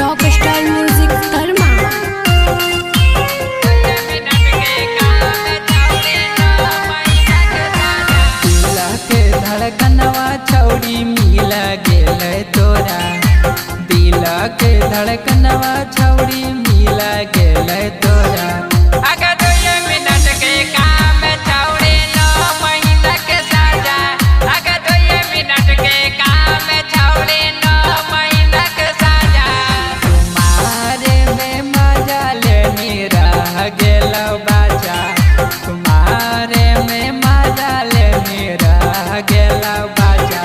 Rock style music धर्मा। धड़कनवा छौड़ी मिल गेल तोरा, दिल के धड़कनवा छौड़ी मिल गेल तोरा। अगर 2 मिनट के काम छौड़ी 9 महीना के साजा। अगर 2 मिनट के काम छौड़ी 9 महीना के साजा। तुम्हारे में मजा लेनी रह गेल बाजा, तुम्हारे में मजा लेनी रह गेल बाजा।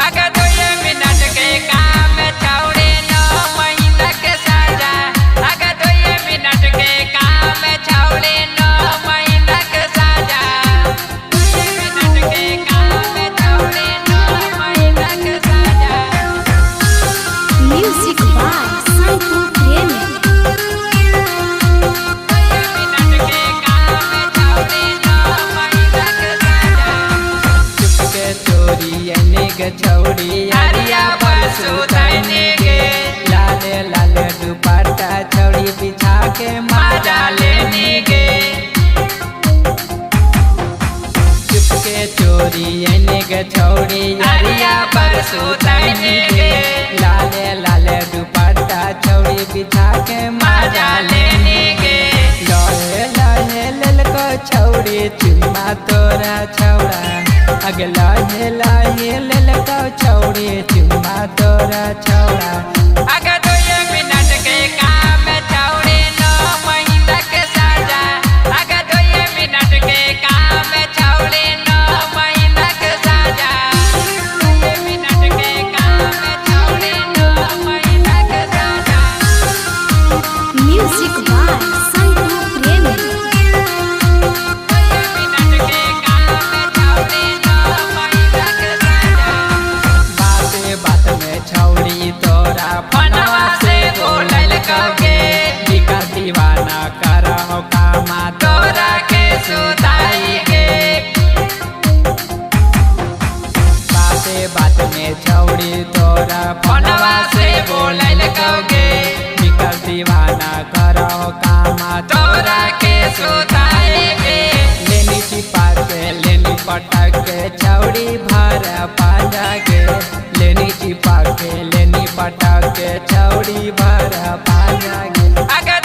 अगर 2 मिनट के काम छौड़ी 9 महीना के साजा। अगर 2 मिनट के काम छौड़ी 9 महीना के साजा। 2 मिनट के काम छौड़ी 9 महीना के साजा। म्यूजिक बाय संतू प्रेमी। 2 मिनट के काम छौड़ी 9 महीना के साजा। चुपके चोरी के छौड़ी अरिया बरसू तैने गे। लाले लाले दुपट्टा छौड़ी बिछा के मजा लेने गे। चुपके चोरी के छौड़ी अरिया बरसू तैने गे। लाले लाले दुपट्टा छौड़ी बिछा के मजा लेने गे। लहे लहे ललको छौड़ी चुम्मा तोरा छौड़ा। अगला हे लहे ललको छौड़ी चुम्मा तोरा छौड़ा। अगर 2 मिनट के काम छौड़ी 9 महीना के साजा। अगर 2 मिनट के काम छौड़ी 9 महीना के साजा। 2 मिनट के काम छौड़ी 9 महीना के साजा। म्यूजिक बाय संतू प्रेमी। 2 मिनट के काम छौड़ी 9 महीना के साजा। बाते बात में छौड़ी तोरा फनवा से बोलल कके। बिका दीवाना करहो कामा तोरा के सुताई गे। बाते बात में छौड़ी तोरा फनवा से बोलल कके। बिका दीवाना करहो कामा तोरा के सुताई गे। लेनी चिपा के लेनी पटक के छौड़ी भर पाजा गे। लेनी चिपा के लेनी पटक के छौड़ी भर पाजा गे। अगर